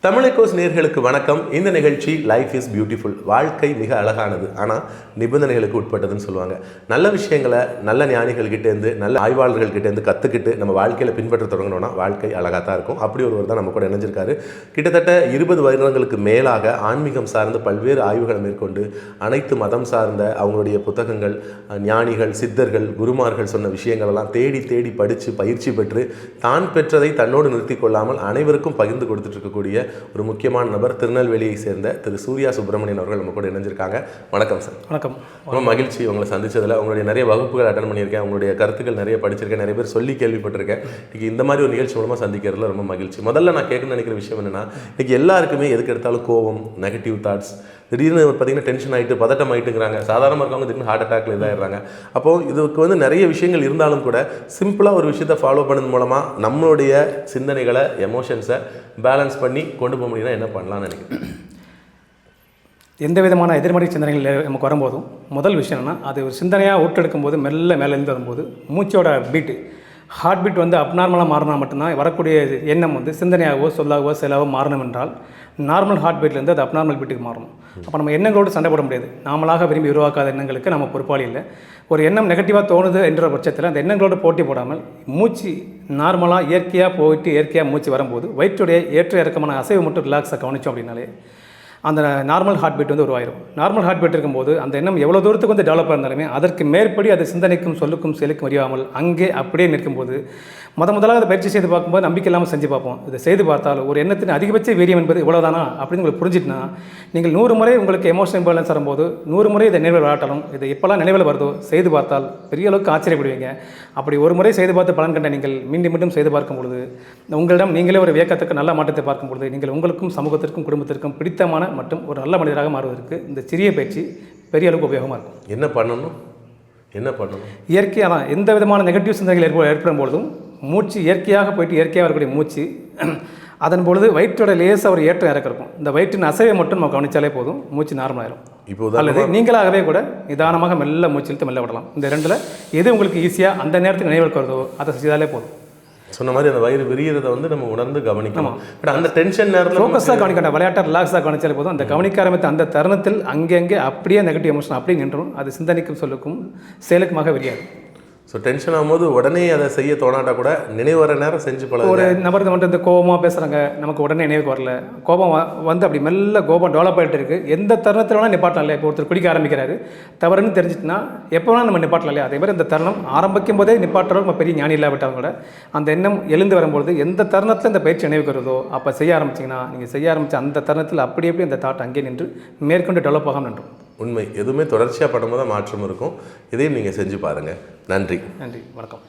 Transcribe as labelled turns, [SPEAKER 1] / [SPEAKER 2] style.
[SPEAKER 1] தமிழெக்கோஸ் நேயர்களுக்கு வணக்கம். இந்த நிகழ்ச்சி லைஃப் இஸ் பியூட்டிஃபுல், வாழ்க்கை மிக அழகானது, ஆனால் நிபந்தனைகளுக்கு உட்பட்டதுன்னு சொல்லுவாங்க. நல்ல விஷயங்களை நல்ல ஞானிகள்கிட்டேருந்து நல்ல ஆய்வாளர்கள்கிட்டேருந்து கற்றுக்கிட்டு நம்ம வாழ்க்கையில் பின்பற்ற தொடங்கினோன்னா வாழ்க்கை அழகாக தான் இருக்கும். அப்படி ஒருவர் தான் நம்ம கூட இணைஞ்சிருக்காரு. கிட்டத்தட்ட 20 வருடங்களுக்கு மேலாக ஆன்மீகம் சார்ந்த பல்வேறு ஆய்வுகளை மேற்கொண்டு அனைத்து மதம் சார்ந்த அவங்களுடைய புத்தகங்கள், ஞானிகள், சித்தர்கள், குருமார்கள் சொன்ன விஷயங்களெல்லாம் தேடி தேடி படித்து பயிற்சி பெற்று தான் பெற்றதை தன்னோடு நிறுத்தி கொள்ளாமல் அனைவருக்கும் பகிர்ந்து கொடுத்துட்டு இருக்கக்கூடிய ஒரு முக்கியமான நபர் திருநெல்வேலியை சேர்ந்த திரு சூர்யா சுப்பிரமணியன் அவர்கள் நம்ம கூட இணைஞ்சிருக்காங்க. வணக்கம் சார்.
[SPEAKER 2] வணக்கம்.
[SPEAKER 1] ரொம்ப மகிழ்ச்சி உங்களை சந்திச்சதில். உங்களுடைய நிறைய வகுப்புகள் அட்டன் பண்ணியிருக்கேன், உங்களுடைய கருத்துக்கள் நிறைய படிச்சிருக்கேன், நிறைய பேர் சொல்லி கேள்விப்பட்டிருக்கேன். இன்றைக்கி இந்த மாதிரி ஒரு நிகழ்ச்சி மூலமாக சந்திக்கிறதுல ரொம்ப மகிழ்ச்சி. முதல்ல நான் கேட்கணும்னு நினைக்கிற விஷயம் என்னென்னா, இன்றைக்கி எல்லாருக்குமே எதுக்கு எடுத்தாலும் கோவம், நெகட்டிவ் தாட்ஸ், திடீர்னு பார்த்தீங்கன்னா டென்ஷன் ஆகிட்டு பதட்டம் ஆகிட்டுங்கிறாங்க. சாதாரணமாக இருக்கவங்க திடீர்னு ஹார்ட் அட்டாக்ல இதாகிடுறாங்க. அப்போது இதுக்கு நிறைய விஷயங்கள் இருந்தாலும் கூட சிம்பிளாக ஒரு விஷயத்தை ஃபாலோ பண்ணது மூலமாக நம்மளுடைய சிந்தனைகளை, எமோஷன்ஸை பேலன்ஸ் பண்ணி கொண்டு போக முடியும்னா என்ன பண்ணலாம்னு நினைக்கிறேன்.
[SPEAKER 2] எந்த விதமான எதிர்மறை சிந்தனைகள் நமக்கு வரும்போதும் முதல் விஷயம் என்னன்னா, அது ஒரு சிந்தனையாக ஊட்டெடுக்கும் போது மெல்ல மேலேருந்து வரும்போது மூச்சோட பீட்டு, ஹார்ட் பீட் அப்நார்மலாக மாறினா மட்டும்தான் வரக்கூடிய எண்ணம் சிந்தனையாகவோ சொல்லாகவோ செயலாகவோ மாறணும் என்றால் நார்மல் ஹார்ட் பீட்லேருந்து அது அப்நார்மல் பீட்டுக்கு மாறணும். அப்போ நம்ம எண்ணங்களோடு சண்டை போட முடியாது. நாமளாக விரும்பி உருவாக்காத எண்ணங்களுக்கு நம்ம பொறுப்பாளி இல்லை. ஒரு எண்ணம் நெகட்டிவாக தோணுது என்ற பட்சத்தில் அந்த எண்ணங்களோடு போட்டி போடாமல் மூச்சு நார்மலாக இயற்கையாக போயிட்டு இயற்கையாக மூச்சு வரும்போது வயிற்றுடைய ஏற்ற இறக்கமான அசைவு மட்டும் ரிலாக்ஸாக கவனித்தோம் அப்படின்னாலே அந்த நார்மல் ஹார்ட் பீட் உருவாயிரும். நார்மல் ஹார்ட் பீட் இருக்கும்போது அந்த எண்ணம் எவ்வளோ தூரத்துக்கு டெவலப் இருந்தாலுமே அதற்கு மேற்படி அது சிந்தனைக்கும் சொல்லுக்கும் செயலுக்கும் அறியாமல் அங்கே அப்படியே நிற்கும்போது முதலாக அதை பயிற்சி செய்து பார்க்கும்போது நம்பிக்கை இல்லாமல் செஞ்சு பார்ப்போம். இதை செய்து பார்த்தாலும் ஒரு எண்ணத்தின் அதிகபட்ச வீரியம் என்பது இவ்வளோதானா அப்படின்னு உங்களுக்கு புரிஞ்சிட்டுனா நீங்கள் 100 முறை உங்களுக்கு எமோஷனல் பேலன்ஸ் வரும்போது 100 முறை இதை நினைவில் விளையாட்டாலும் இதை எப்போல்லாம் நினைவில் வருதோ செய்து பார்த்தால் பெரிய அளவுக்கு ஆச்சரியப்படுவீங்க. அப்படி ஒரு முறை செய்து பார்த்து பலன் கண்ட நீங்கள் மீண்டும் மீண்டும் செய்து பார்க்கும் பொழுது உங்களிடம் நீங்களே ஒரு வியக்கத்துக்கு நல்ல மாற்றத்தை பார்க்கும் பொழுது நீங்கள் உங்களுக்கும் சமூகத்திற்கும் குடும்பத்திற்கும் பிடித்தமான மற்றும் ஒரு நல்ல மனிதராக மாறுவதற்கு இந்த சிறிய பயிற்சி பெரிய அளவுக்கு உபயோகமாக இருக்கும்.
[SPEAKER 1] என்ன பண்ணணும்?
[SPEAKER 2] இயற்கையாக தான் எந்த விதமான நெகட்டிவ் சிந்தனைகள் ஏற்படும் பொழுதும் மூச்சு இயற்கையாக போயிட்டு இயற்கையாக வரக்கூடிய மூச்சு அதன் பொழுது வயிற்றோட லேசாக ஒரு ஏற்றம் இறக்க இருக்கும். இந்த வயிற்றின் அசைவை மட்டும் நம்ம கவனித்தாலே போதும், மூச்சு நார்மலாயிரும்.
[SPEAKER 1] இப்போ
[SPEAKER 2] அல்லது நீங்களாகவே கூட நிதானமாக மெல்ல மூச்சு இழுத்து மெல்ல விடலாம். இந்த ரெண்டில் எது உங்களுக்கு ஈஸியாக அந்த நேரத்துக்கு நினைவுக்கு வருதோ அதை செய்தாலே போதும்.
[SPEAKER 1] சொன்ன மாதிரி அந்த வயிறு விரியறதை நம்ம உணர்ந்து கவனிக்கணும். பட் அந்த டென்ஷன் நேரத்தில்
[SPEAKER 2] ஃபோக்கஸாக கவனிக்கணும். விளையாட்டாக ரிலாக்ஸாக கவனிச்சாலே போதும். அந்த கவனிக்க ஆரம்பித்த அந்த தருணத்தில் அங்கங்கே அப்படியே நெகட்டிவ் எமோஷன் அப்படியே நின்றும் அது சிந்தனைக்கும் சொல்லுக்கும் செயலுக்குமாக விரியாது.
[SPEAKER 1] ஸோ டென்ஷன் ஆகும்போது உடனே அதை செய்ய தோணாட்டா கூட நினைவு வர நேரம் செஞ்சு பழகும்.
[SPEAKER 2] ஒரு நபருக்கு இந்த கோபமாக பேசுகிறாங்க, நமக்கு உடனே நினைவுக்கு வரல, கோபம் அப்படி மெல்ல கோபம் டெவலப் ஆகிட்டு இருக்குது. எந்த தருணத்தில் வேணால் நிப்பாட்டலாம் இல்லையா? இப்போ ஒருத்தர் குடிக்க ஆரம்பிக்கிறாரு, தவறுன்னு தெரிஞ்சிட்டுனா எப்போ வேணால் நம்ம நிப்பாட்டலாம் இல்லையா? அதே மாதிரி இந்த தருணம் ஆரம்பிக்கும் போதே நிப்பாட்டுறோம். நம்ம பெரிய ஞானி இல்லாவிட்டாலும் கூட அந்த எண்ணம் எழுந்து வரும்பொழுது எந்த தருணத்தில் இந்த பயிற்சி நினைவுக்கு வருதோ அப்போ செய்ய ஆரம்பிச்சிங்கன்னா நீங்கள் செய்ய ஆரம்பித்த அந்த தருணத்தில் அப்படியே அந்த தாட் அங்கே நின்று மேற்கொண்டு டெவலப் ஆகாமல் நின்றும்.
[SPEAKER 1] உண்மை. எதுவுமே தொடர்ச்சியாக பண்ணும்போது தான் மாற்றம் இருக்கும். இதையும் நீங்கள் செஞ்சு பாருங்கள். நன்றி.
[SPEAKER 2] வணக்கம்.